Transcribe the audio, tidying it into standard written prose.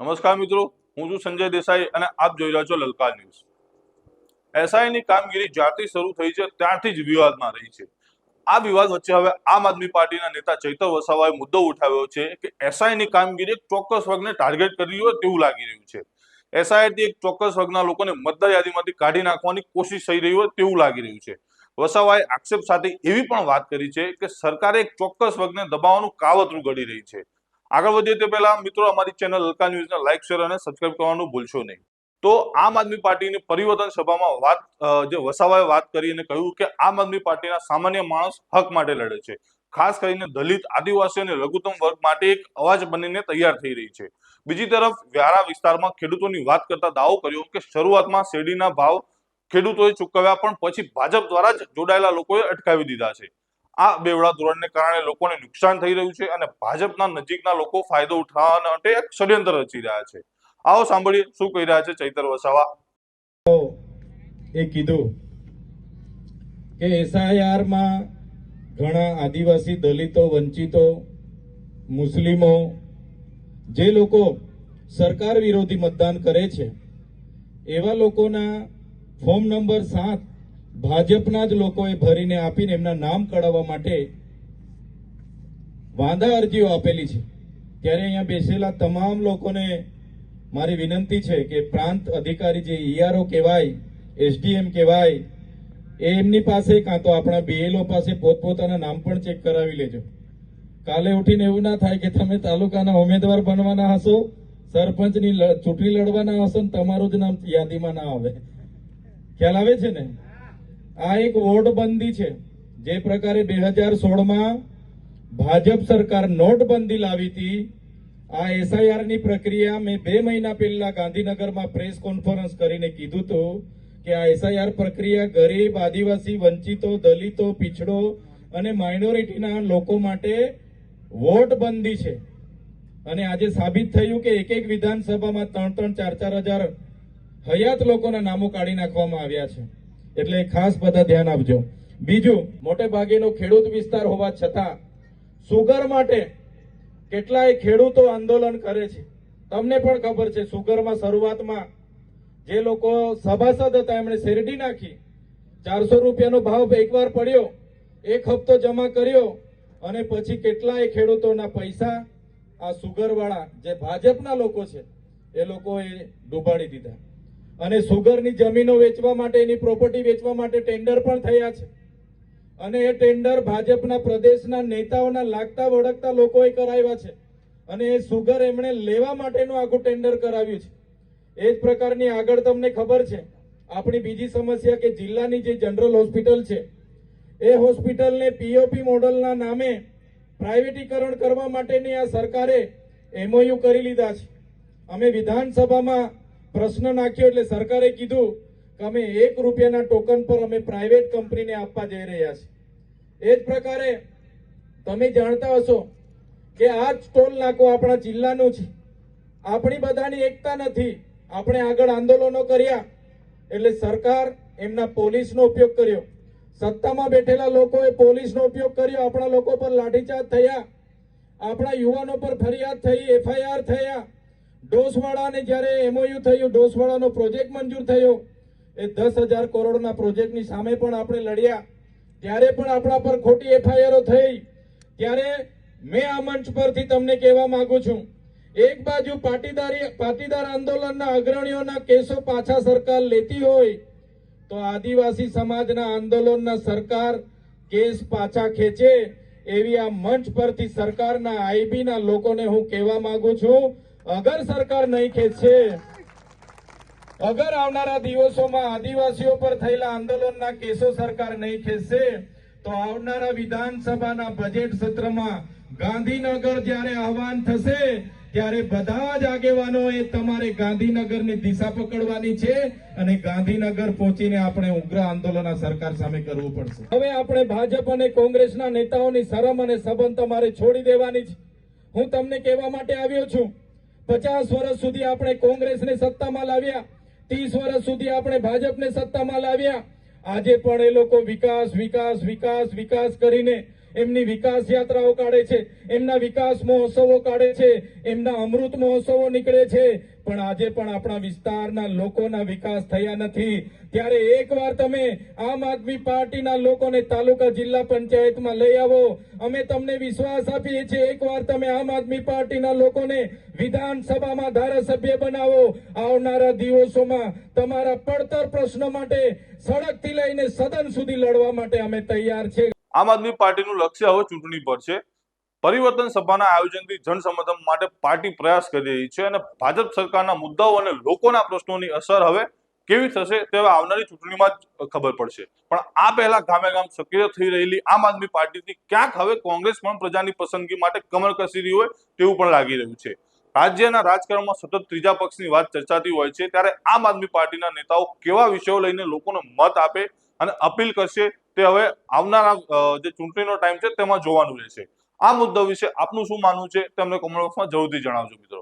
નમસ્કાર મિત્રો, હું છું સંજય દેસાઈ અને આપ જોઈ રહ્યા છો લલકાર ન્યૂઝ। એસઆઈની કામગીરી જ્યારથી શરૂ થઈ છે ત્યારથી જ વિવાદમાં રહી છે। આ વિવાદ વચ્ચે હવે આમ આદમી પાર્ટીના નેતા ચૈતર વસાવાએ મુદ્દો ઉઠાવ્યો છે કે એસઆઈની કામગીરી એક ચોક્કસ વર્ગને ટાર્ગેટ કરી હોય તેવું લાગી રહ્યું છે। એસઆઈથી એક ચોક્કસ વર્ગના લોકોને મતદાર યાદીમાંથી કાઢી નાખવાની કોશિશ થઈ રહી હોય તેવું લાગી રહ્યું છે। વસાવાએ આક્ષેપ સાથે એવી પણ વાત કરી છે કે સરકારે એક ચોક્કસ વર્ગને દબાવવાનું કાવતરું ઘડી રહી છે। આગળ વધીએ તે પહેલા મિત્રો અમારી ચેનલ લલકાર ન્યૂઝને લાઈક શેર અને સબસ્ક્રાઇબ કરવાનું ભૂલશો નહીં। તો આમ આદમી પાર્ટીની પરિવર્તન સભામાં જે વસાવાએ વાત કરી અને કહ્યું કે આમ આદમી પાર્ટીના સામાન્ય માણસ હક માટે લડે છે, ખાસ કરીને દલિત, આદિવાસી અને લઘુત્તમ વર્ગ માટે એક અવાજ બનીને તૈયાર થઈ રહી છે। બીજી તરફ વ્યારા વિસ્તારમાં ખેડૂતોની વાત કરતા દાવો કર્યો કે શરૂઆતમાં શેરડીના ભાવ ખેડૂતોએ ચૂકવ્યા પણ પછી ભાજપ દ્વારા જ જોડાયેલા લોકોએ અટકાવી દીધા છે। આ બેવડા ધોરણને કારણે લોકોને નુકસાન થઈ રહ્યું છે અને ભાજપના નજીકના લોકો ફાયદો ઉઠાવવા માટે એક ષડયંત્ર રચી રહ્યા છે। આવો સાંભળીએ શું કહી રહ્યા છે ચૈતર વસાવા। એ કીધું કે એસઆઈઆર માં ઘણા આદિવાસી, દલિતો, વંચિતો, મુસ્લિમો જે લોકો સરકાર વિરોધી મતદાન કરે છે એવા લોકોના ફોર્મ નંબર 7 ભાજપના જ લોકોએ ભરીને આપીને એમના નામ કઢાવવા માટે વાંધા અરજીઓ આપેલી છે। ત્યારે અહીંયા બેસેલા તમામ લોકોને મારી વિનંતી છે કે પ્રાંત અધિકારી જે ઈઆરઓ કહેવાય, એસડીએમ કહેવાય, એમની પાસે કાં તો આપણા બીએલઓ પાસે પોતપોતાના નામ પણ ચેક કરાવી લેજો। કાલે ઉઠીને એવું ના થાય કે તમે તાલુકાના ઉમેદવાર બનવાના હશો, સરપંચની ચૂંટણી લડવાના હશો ને તમારું જ નામ યાદીમાં ના આવે। ખ્યાલ આવે છે ને? આ એક વોર્ડ બંધી છે। જે પ્રકારે 2016માં ભાજપ સરકાર નોટબંધી લાવી હતી, આ એસઆઈઆર ની પ્રક્રિયા મેં 2 મહિના પહેલા ગાંધીનગરમાં પ્રેસ કોન્ફરન્સ કરીને કીધું હતું કે આ એસઆઈઆર પ્રક્રિયા ગરીબ, આદિવાસી, વંચિતો, દલિતો, પીછડો અને માઇનોરિટીના લોકો માટે વોટ બંધી છે। અને આજે સાબિત થયું કે એક વિધાનસભામાં 3-3, 4-4 હજાર હયાત લોકોના નામો કાઢી નાખવામાં આવ્યા છે। એટલે ખાસ બધા ધ્યાન આપજો। બીજું, મોટે ભાગેનો ખેડૂત વિસ્તાર હોવા છતાં સુગર માટે કેટલાય ખેડૂતો આંદોલન કરે છે। તમને પણ ખબર છે, સુગરમાં શરૂઆતમાં જે લોકો સભાસદ હતા એમણે શેરડી નાખી, 400 રૂપિયાનો ભાવ એકવાર પડ્યો, એક હપ્તો જમા કર્યો અને પછી કેટલાય ખેડૂતોના પૈસા આ સુગરવાળા જે ભાજપના લોકો છે એ લોકોએ ડૂબાડી દીધા। અને સુગરની જમીનો વેચવા માટે, એની પ્રોપર્ટી વેચવા માટે ટેન્ડર પણ થયા છે અને એ ટેન્ડર ભાજપના પ્રદેશના નેતાઓના લાગતા વળગતા લોકોએ કરાવ્યા છે અને એ સુગર એમણે લેવા માટેનું આખું ટેન્ડર કરાવ્યું છે। એ જ પ્રકારની આગળ તમને ખબર છે આપણી બીજી સમસ્યા કે જિલ્લાની જે જનરલ હોસ્પિટલ છે એ હોસ્પિટલને પીઓપી મોડલના નામે પ્રાઇવેટીકરણ કરવા માટેની આ સરકારે એમઓયુ કરી લીધા છે। અમે વિધાનસભામાં પ્રશ્ન નાખ્યો એટલે સરકારે કીધું કે અમે 1 રૂપિયાના ટોકન પર અમે પ્રાઇવેટ કંપનીને આપવા જઈ રહ્યા છીએ। એ જ પ્રકારે તમે જાણતા હશો કે આ ટોલ નાકો આપણા જિલ્લાનું છે। આપણી બધાની એકતા નથી, આપણે આગળ આંદોલનો કર્યા એટલે સરકાર એમના પોલીસનો ઉપયોગ કર્યો, સત્તામાં બેઠેલા લોકોએ પોલીસનો ઉપયોગ કર્યો, આપણા લોકો પર લાઠીચાર્જ થયા, આપણા યુવાનો પર ફરિયાદ થઈ, એફઆઈઆર થયા। ડોસવાળાને જ્યારે એમઓયુ થયું, ડોસવાળાનો પ્રોજેક્ટ મંજૂર થયો, એ 10,000 કરોડના પ્રોજેક્ટની સામે પણ આપણે લડ્યા, ત્યારે પણ આપણા પર ખોટી એફઆઈઆરો થઈ। ત્યારે મેં આ મંચ પરથી તમને કહેવા માંગુ છું, એક બાજુ પાટીદાર આંદોલનના અગ્રણીઓના કેસો પાછા સરકાર લેતી હોય તો આદિવાસી સમાજના આંદોલનના સરકાર કેસ પાછા ખેંચે એવી આ મંચ પરથી સરકારના આઈબીના લોકોને હું કહેવા માંગુ છું। અગર સરકાર નહીં ખેંચશે, અગર આવનારા દિવસોમાં આદિવાસીઓ પર થયેલા આંદોલનના કેસો સરકાર નહીં ખેંચશે તો આવનારા વિધાનસભાના બજેટ સત્રમાં ગાંધીનગર જ્યારે આહવાન થશે ત્યારે બધા જ આગેવાનોએ તમારે ગાંધીનગરની દિશા પકડવાની છે અને ગાંધીનગર પહોંચીને આપણે ઉગ્ર આંદોલન આ સરકાર સામે કરવું પડશે। હવે આપણે ભાજપ અને કોંગ્રેસના નેતાઓની શરમ અને સંબંધ તમારે છોડી દેવાની છે। હું તમને કહેવા માટે આવ્યો છું, 50 વર્ષ સુધી આપણે કોંગ્રેસને સત્તામાં લાવ્યા, 30 વર્ષ સુધી આપણે ભાજપને સત્તામાં લાવ્યા। આજે પણ એ લોકો વિકાસ વિકાસ વિકાસ વિકાસ કરીને એમની વિકાસ યાત્રાઓ કાઢે છે, એમના વિકાસ મહોત્સવો કાઢે છે, એમના અમૃત મહોત્સવો નીકળે છે, પણ આજે પણ આપણા વિસ્તારના લોકોના વિકાસ થયા નથી. ત્યારે એકવાર તમે આમ આદમી પાર્ટીના લોકોને તાલુકા જિલ્લા પંચાયતમાં લઈ આવો. અમે તમને વિશ્વાસ આપીએ છીએ, એકવાર તમે આમ આદમી પાર્ટીના લોકોને વિધાનસભામાં ધારાસભ્ય બનાવો. આવનારા દિવસોમાં તમારા પડતર પ્રશ્નો માટે સડકથી લઈને સદન સુધી લડવા માટે અમે તૈયાર છે. આમ આદમી પાર્ટીનું લક્ષ્ય હવે ચૂંટણી પર છે. પરિવર્તન સભાના આયોજનથી જનસમર્થન માટે પાર્ટી પ્રયાસ કરી રહી છે અને ભાજપ સરકારના મુદ્દાઓ અને લોકોના પ્રશ્નોની અસર હવે કેવી થશે તે હવે આવનારી ચૂંટણીમાં જ ખબર પડશે. પણ આ પહેલા ગામે ગામ સક્રિય થઈ રહેલી આમ આદમી પાર્ટીથી ક્યાંક હવે કોંગ્રેસ પણ પ્રજાની પસંદગી માટે કમર કસી રહી હોય તેવું પણ લાગી રહ્યું છે. રાજ્યના રાજકારણમાં સતત ત્રીજા પક્ષની વાત ચર્ચાતી હોય છે, ત્યારે આમ આદમી પાર્ટીના નેતાઓ કેવા વિષયો લઈને લોકોને મત આપે અને અપીલ કરશે તે હવે આવનારા જે ચૂંટણીનો ટાઈમ છે તેમાં જોવાનું રહેશે. આ મુદ્દા વિશે આપનું શું માનવું છે તેમને કોમેન્ટ બોક્સમાં જરૂરથી જણાવજો મિત્રો.